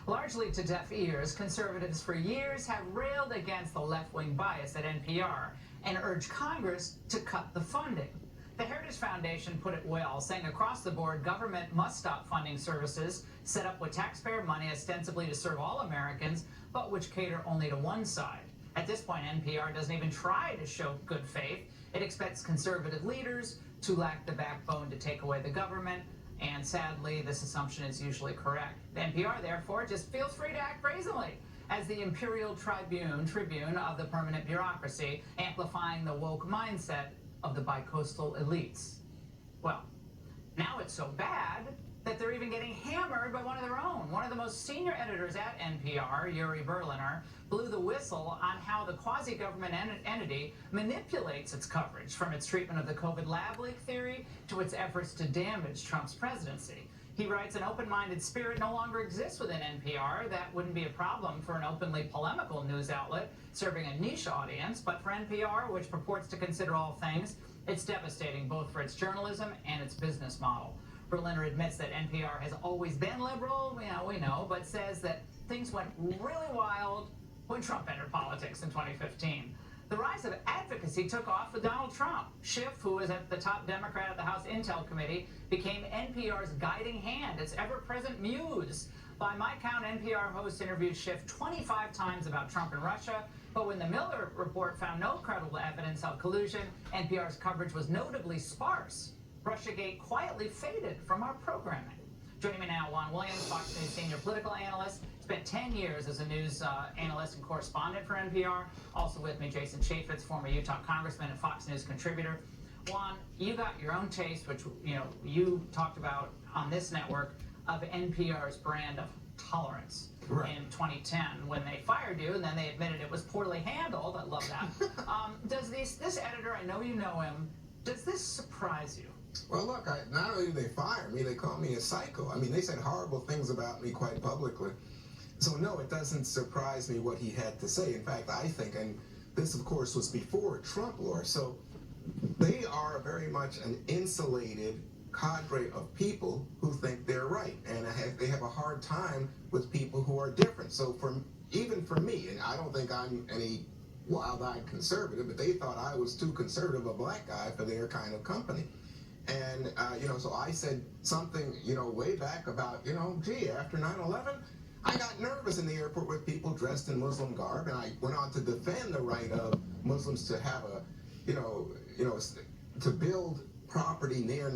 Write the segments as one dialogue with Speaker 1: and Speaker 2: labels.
Speaker 1: Largely to deaf ears, conservatives for years have railed against the left-wing bias at NPR and urged Congress to cut the funding. The Heritage Foundation put it well, saying across the board, government must stop funding services set up with taxpayer money ostensibly to serve all Americans, but which cater only to one side. At this point, NPR doesn't even try to show good faith. It expects conservative leaders to lack the backbone to take away the government, and sadly, this assumption is usually correct. The NPR, therefore, just feels free to act brazenly as the imperial tribune of the permanent bureaucracy, amplifying the woke mindset of the bicoastal elites. Well, now it's so bad that they're even getting hammered by one of their own. One of the most senior editors at NPR, Yuri Berliner, blew the whistle on how the quasi-government entity manipulates its coverage, from its treatment of the COVID lab leak theory to its efforts to damage Trump's presidency. He writes, an open-minded spirit no longer exists within NPR. That wouldn't be a problem for an openly polemical news outlet serving a niche audience, but for NPR, which purports to consider all things, it's devastating both for its journalism and its business model. Berliner admits that NPR has always been liberal, we know, but says that things went really wild when Trump entered politics in 2015. The rise of advocacy took off with Donald Trump. Schiff, who was at the top Democrat at the House Intel Committee, became NPR's guiding hand, its ever-present muse. By my count, NPR hosts interviewed Schiff 25 times about Trump and Russia, but when the Miller report found no credible evidence of collusion, NPR's coverage was notably sparse. Russiagate quietly faded from our programming. Joining me now, Juan Williams, Fox News senior political analyst, spent 10 years as a news analyst and correspondent for NPR. Also with me, Jason Chaffetz, former Utah congressman and Fox News contributor. Juan, you got your own taste, which you talked about on this network, of NPR's brand of tolerance. Right. In 2010 when they fired you, and then they admitted it was poorly handled. I love that. Does this editor, I know you know him, does this surprise you?
Speaker 2: Well, look, not only did they fire me, they called me a psycho. I mean, they said horrible things about me quite publicly. So, no, it doesn't surprise me what he had to say. In fact, I think, and this, of course, was before Trump law, so they are very much an insulated cadre of people who think they're right, and they have a hard time with people who are different. So, even for me, and I don't think I'm any wild-eyed conservative, but they thought I was too conservative a black guy for their kind of company. And, so I said something, way back about, gee, after 9/11, I got nervous in the airport with people dressed in Muslim garb, and I went on to defend the right of Muslims to have to build property near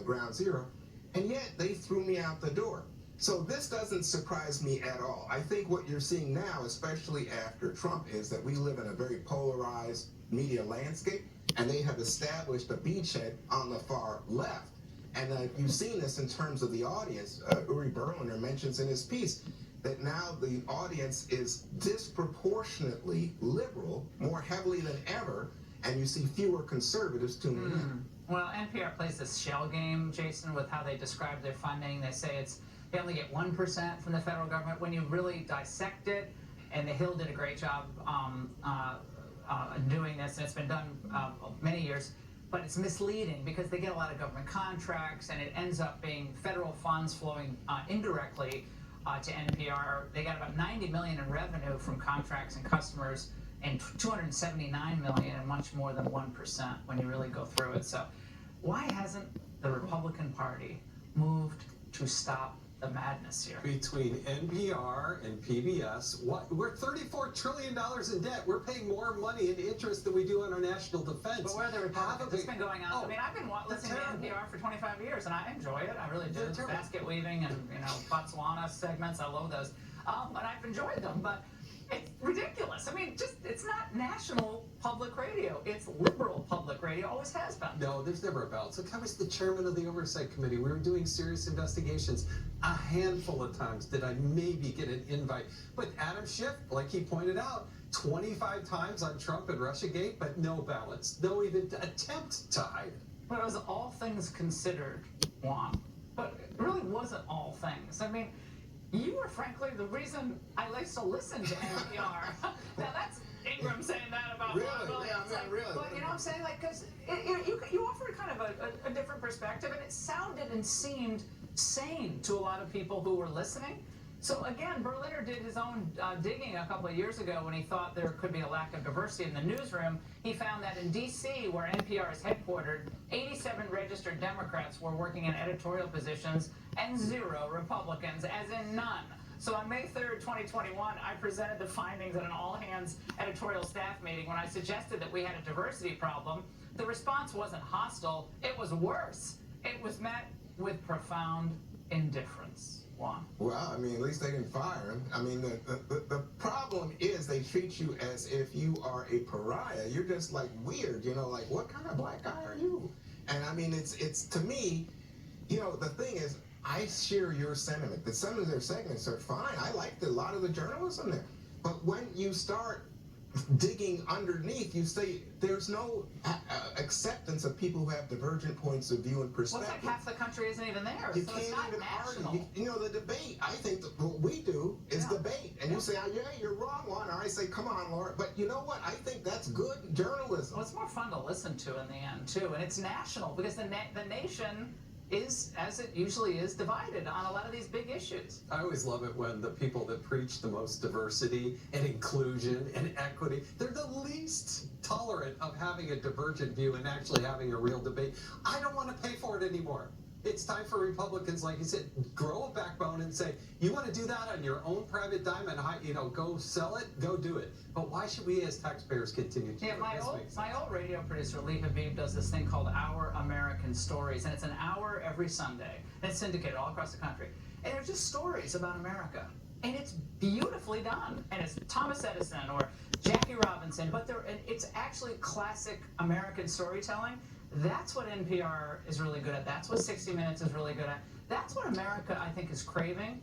Speaker 2: Ground Zero, and yet they threw me out the door. So this doesn't surprise me at all. I think what you're seeing now, especially after Trump, is that we live in a very polarized media landscape, and they have established a beachhead on the far left. And you've seen this in terms of the audience. Uri Berliner mentions in his piece that now the audience is disproportionately liberal, more heavily than ever, and you see fewer conservatives tuning in.
Speaker 1: Well, NPR plays this shell game, Jason, with how they describe their funding. They say they only get 1% from the federal government. When you really dissect it, and the Hill did a great job doing this, and it's been done many years, but it's misleading because they get a lot of government contracts, and it ends up being federal funds flowing indirectly to NPR. They got about $90 million in revenue from contracts and customers, and $279 million, and much more than 1% when you really go through it. So why hasn't the Republican Party moved to stop the madness here?
Speaker 3: Between NPR and PBS, we're $34 trillion in debt. We're paying more money in interest than we do on our national defense.
Speaker 1: But where are the Republicans? It's been going on. I mean, I've been listening to NPR for 25 years, and I enjoy it. I really do. Basket weaving and Botswana segments, I love those. But I've enjoyed them. But it's ridiculous. I mean, it's not national public radio. It's liberal public radio. Always has been.
Speaker 3: No, there's never a balance. Look, I was the chairman of the Oversight Committee. We were doing serious investigations. A handful of times did I maybe get an invite. But Adam Schiff, like he pointed out, 25 times on Trump and Russiagate, but no balance. No even attempt to hide it.
Speaker 1: But it was all things considered, Juan. But it really wasn't all things. I mean, you were frankly the reason I used to listen to NPR. Now that's Ingram saying that about
Speaker 2: really?
Speaker 1: Really. But you know what I'm saying? Like, because you offered kind of a different perspective, and it sounded and seemed sane to a lot of people who were listening. So again, Berliner did his own digging a couple of years ago when he thought there could be a lack of diversity in the newsroom. He found that in D.C., where NPR is headquartered, 87 registered Democrats were working in editorial positions and 0 Republicans, as in none. So on May 3rd, 2021, I presented the findings at an all-hands editorial staff meeting when I suggested that we had a diversity problem. The response wasn't hostile. It was worse. It was met with profound indifference. Juan.
Speaker 2: Well, I mean, at least they didn't fire him. I mean, the problem is they treat you as if you are a pariah. You're just like weird, you know, like what kind of black guy are you? And I mean, it's to me, you know, the thing is, I share your sentiment. That some of their segments are fine. I liked a lot of the journalism there. But when you start digging underneath, you say there's no acceptance of people who have divergent points of view and perspective.
Speaker 1: Well, it's like half the country isn't even there,
Speaker 2: you
Speaker 1: so
Speaker 2: can't
Speaker 1: it's not
Speaker 2: even
Speaker 1: national.
Speaker 2: argue. You know, the debate, I think that what we do is debate. And you say, oh, yeah, you're wrong, Juan. Or I say, come on, Laura. But you know what? I think that's good journalism.
Speaker 1: Well, it's more fun to listen to in the end, too. And it's national because the nation is, as it usually is, divided on a lot of these big issues.
Speaker 3: I always love it when the people that preach the most diversity and inclusion and equity, they're the least tolerant of having a divergent view and actually having a real debate. I don't want to pay for it anymore. It's time for Republicans, like you said, grow a backbone and say, you want to do that on your own private dime and, you know, go sell it, go do it. But why should we as taxpayers continue to do it?
Speaker 1: My old radio producer, Lee Habib, does this thing called Our American Stories, and it's an hour every Sunday. And it's syndicated all across the country. And they're just stories about America. And it's beautifully done. And it's Thomas Edison or Jackie Robinson, but it's actually classic American storytelling. That's what NPR is really good at. That's what 60 Minutes is really good at. That's what America, I think, is craving.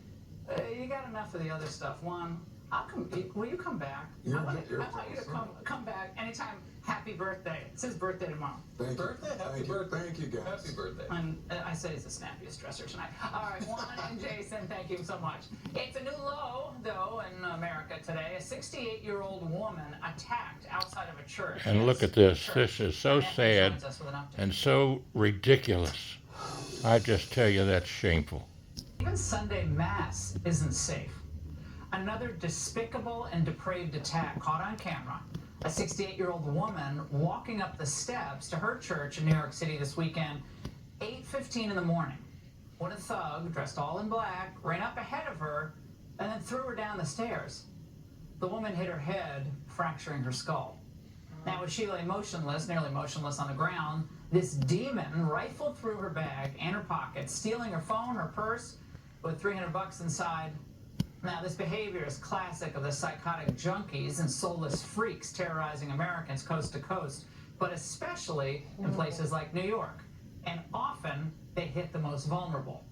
Speaker 1: You got enough of the other stuff. Juan, will you come back? I want you to come back anytime. Happy birthday. It's his birthday tomorrow.
Speaker 2: Thank you.
Speaker 3: Happy birthday.
Speaker 2: Thank you, guys.
Speaker 3: Happy birthday.
Speaker 1: And I said he's the snappiest dresser tonight. All right, Juan and Jason, thank you so much. It's a new low, though, in America today. A 68-year-old woman attacked outside of a church.
Speaker 4: And look at this. This is so sad and so ridiculous. I just tell you, that's shameful.
Speaker 1: Even Sunday Mass isn't safe. Another despicable and depraved attack caught on camera. A 68-year-old woman walking up the steps to her church in New York City this weekend, 8:15 in the morning, when a thug, dressed all in black, ran up ahead of her and then threw her down the stairs. The woman hit her head, fracturing her skull. Now, as she lay motionless, nearly motionless on the ground, this demon rifled through her bag and her pocket, stealing her phone, her purse, with $300 inside. Now, this behavior is classic of the psychotic junkies and soulless freaks terrorizing Americans coast to coast, but especially in places like New York. And often, they hit the most vulnerable.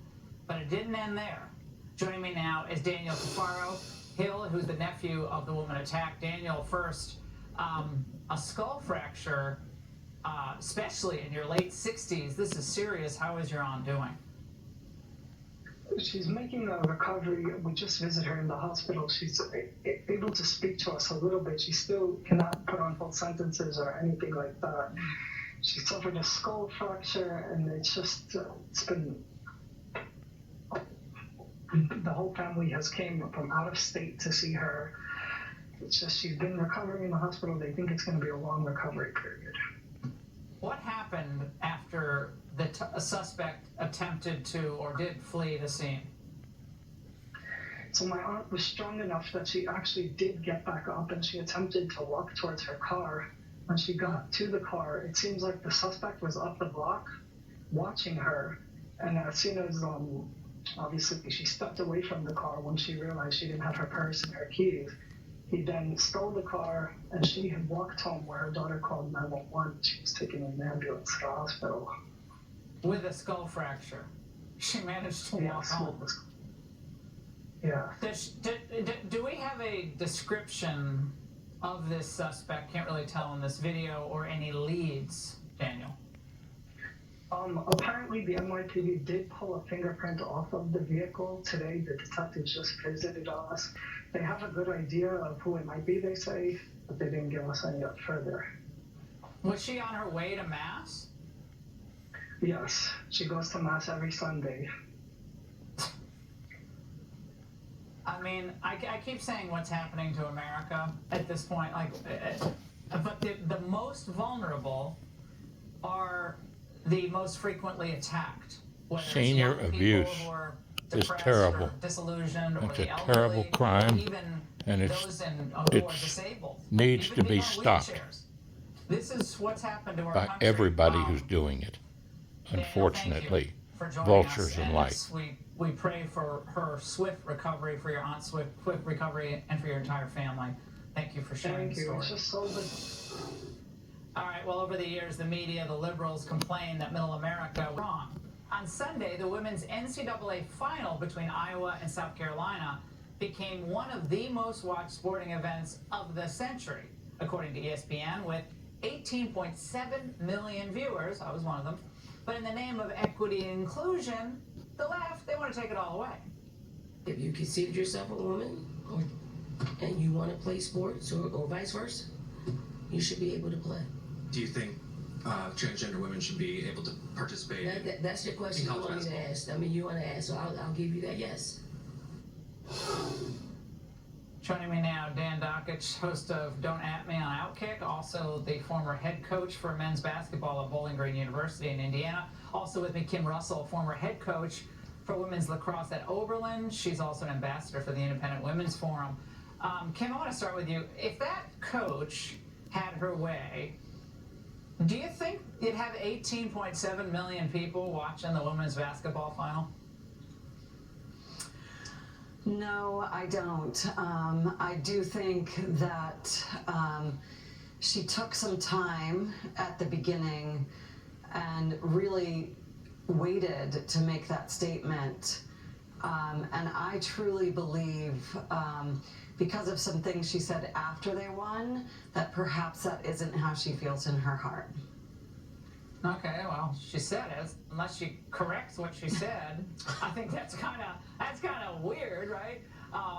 Speaker 1: But it didn't end there. Joining me now is Daniel Cafaro Hill, who's the nephew of the woman attacked. Daniel, first, a skull fracture, especially in your late 60s. This is serious. How is your aunt doing?
Speaker 5: She's making a recovery. We just visited her in the hospital. She's able to speak to us a little bit. She still cannot put on full sentences or anything like that. She suffered a skull fracture, and it's just, it's been, the whole family has came from out of state to see her. It's just, she's been recovering in the hospital. They think it's going to be a long recovery period.
Speaker 1: What happened after a suspect attempted to or did flee the scene?
Speaker 5: So my aunt was strong enough that she actually did get back up, and she attempted to walk towards her car. When she got to the car, it seems like the suspect was up the block watching her, and as soon as obviously she stepped away from the car when she realized she didn't have her purse and her keys, he then stole the car, and she had walked home where her daughter called 911. She was taken in an ambulance to the hospital.
Speaker 1: With a skull fracture. She managed to walk home.
Speaker 5: Yeah.
Speaker 1: Do we have a description of this suspect? Can't really tell in this video, or any leads, Daniel?
Speaker 5: Apparently the NYPD did pull a fingerprint off of the vehicle today. The detectives just visited us. They have a good idea of who it might be, they say, but they didn't give us any further.
Speaker 1: Was she on her way to Mass?
Speaker 5: Yes, she goes to Mass every Sunday.
Speaker 1: mean, I keep saying what's happening to America at this point, but the most vulnerable are the most frequently attacked.
Speaker 4: Senior abuse is terrible.
Speaker 1: Disillusioned,
Speaker 4: it's
Speaker 1: or
Speaker 4: a terrible crime, and it needs to be stopped
Speaker 1: This is what's happened to our
Speaker 4: by
Speaker 1: country.
Speaker 4: everybody who's doing it. Unfortunately, vultures in life.
Speaker 1: We pray for her swift recovery, for your aunt's swift recovery, and for your entire family. Thank you for sharing the story.
Speaker 5: It's just so good.
Speaker 1: All right, well, over the years, the media, the liberals complained that middle America was wrong. On Sunday, the women's NCAA final between Iowa and South Carolina became one of the most watched sporting events of the century, according to ESPN, with 18.7 million viewers. I was one of them. But in the name of equity and inclusion, the left, they want to take it all away.
Speaker 6: If you consider yourself a woman and you want to play sports or vice versa, you should be able to play.
Speaker 7: Do you think transgender women should be able to participate?
Speaker 6: That's your question you want me to ask. I mean, you want to ask, so I'll give you that yes.
Speaker 1: Joining me now, Dan Dockich, host of Don't At Me on Outkick, also the former head coach for men's basketball at Bowling Green University in Indiana. Also with me, Kim Russell, former head coach for women's lacrosse at Oberlin. She's also an ambassador for the Independent Women's Forum. Kim, I want to start with you. If that coach had her way, do you think you'd have 18.7 million people watching the women's basketball final?
Speaker 8: No, I don't. I do think that she took some time at the beginning and really waited to make that statement. And I truly believe, because of some things she said after they won, that perhaps that isn't how she feels in her heart.
Speaker 1: Okay, well, she said it. Unless she corrects what she said, I think that's kind of weird, right?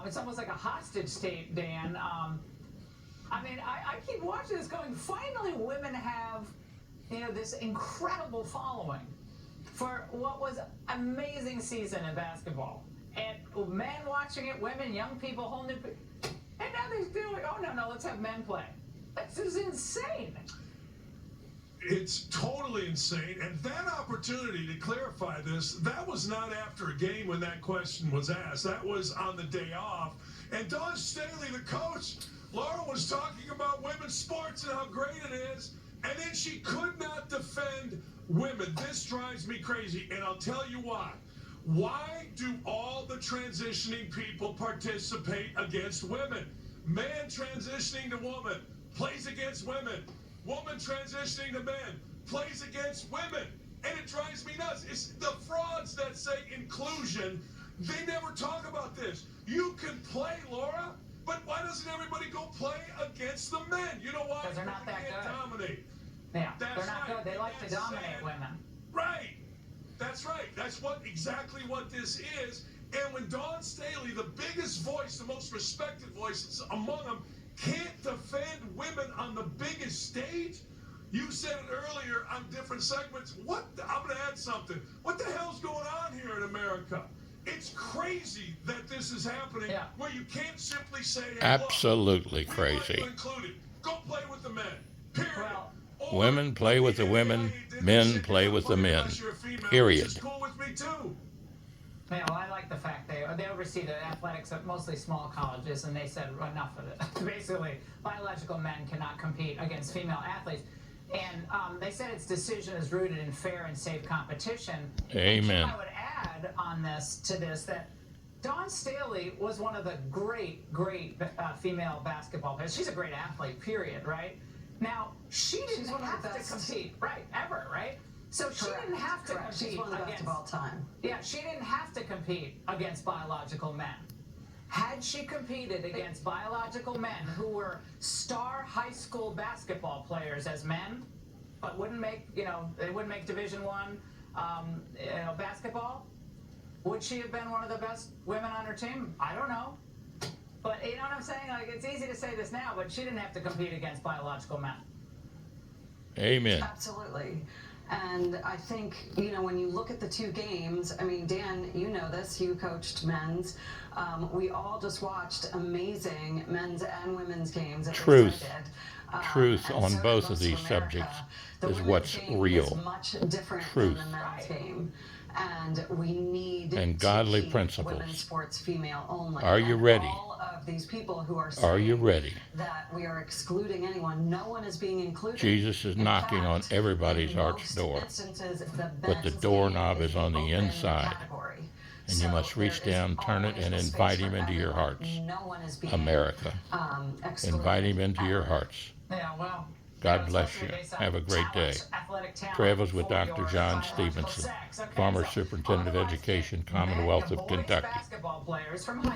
Speaker 1: It's almost like a hostage state, Dan. I mean, I keep watching this going, finally women have, this incredible following for what was amazing season in basketball. And men watching it, women, young people, whole new people. And now they're doing, oh, no, let's have men play. This is insane.
Speaker 9: It's totally insane. And that opportunity to clarify this, that was not after a game when that question was asked. That was on the day off. And Dawn Staley, the coach, Laura was talking about women's sports and how great it is. And then she could not defend women. This drives me crazy. And I'll tell you why. Why do all the transitioning people participate against women? Man transitioning to woman plays against women. Woman transitioning to men plays against women. And it drives me nuts. It's the frauds that say inclusion. They never talk about this. You can play, Laura, but why doesn't everybody go play against the men? You know why?
Speaker 1: Because they're not that good.
Speaker 9: Dominate.
Speaker 1: Yeah,
Speaker 9: That's
Speaker 1: they're not
Speaker 9: right.
Speaker 1: good. They like to dominate women.
Speaker 9: Right. That's right. That's exactly what this is. And when Dawn Staley, the biggest voice, the most respected voice among them, can't defend women on the biggest stage? You said it earlier on different segments. I'm going to add something. What the hell's going on here in America? It's crazy that this is happening, where you can't simply say, hey,
Speaker 4: absolutely
Speaker 9: look,
Speaker 4: crazy.
Speaker 9: Go play with the men. Period.
Speaker 1: Well,
Speaker 4: women play with the women, men play with the men. Period.
Speaker 9: Which is cool with me too.
Speaker 1: Yeah, well, I like the fact they oversee the athletics at mostly small colleges, and they said enough of it. Basically, biological men cannot compete against female athletes. And they said its decision is rooted in fair and safe competition.
Speaker 4: Amen.
Speaker 1: And I would add on this that Dawn Staley was one of the great female basketball players. She's a great athlete, period, right? Now, she didn't have to compete, right, ever, right? So she didn't have to compete
Speaker 8: She's one of the best of all time.
Speaker 1: Yeah, she didn't have to compete against biological men. Had she competed against biological men who were star high school basketball players as men, but wouldn't make, they wouldn't make Division I, basketball, would she have been one of the best women on her team? I don't know. But you know what I'm saying? Like, it's easy to say this now, but she didn't have to compete against biological men.
Speaker 4: Amen.
Speaker 8: Absolutely. And I think, when you look at the two games, I mean, Dan, you know this, you coached men's. We all just watched amazing men's and women's games.
Speaker 4: Truth on both of these subjects is what's real.
Speaker 8: Is much different
Speaker 4: Truth.
Speaker 8: than the men's game. And we need
Speaker 4: and
Speaker 8: to
Speaker 4: godly
Speaker 8: keep
Speaker 4: principles.
Speaker 8: Women's sports female only.
Speaker 4: Are you ready?
Speaker 8: All of these people who are
Speaker 4: Are you ready?
Speaker 8: That we are excluding anyone. No one is being included.
Speaker 4: Jesus is knocking on everybody's heart's door, but the doorknob is on the inside. And you must reach down, turn it, and invite him into your hearts. America. Invite him into your hearts.
Speaker 1: Yeah, well.
Speaker 4: God bless you. Have a great day. Travels with Dr. John Stephenson, former Superintendent of Education, Commonwealth of Kentucky.
Speaker 1: Basketball players from high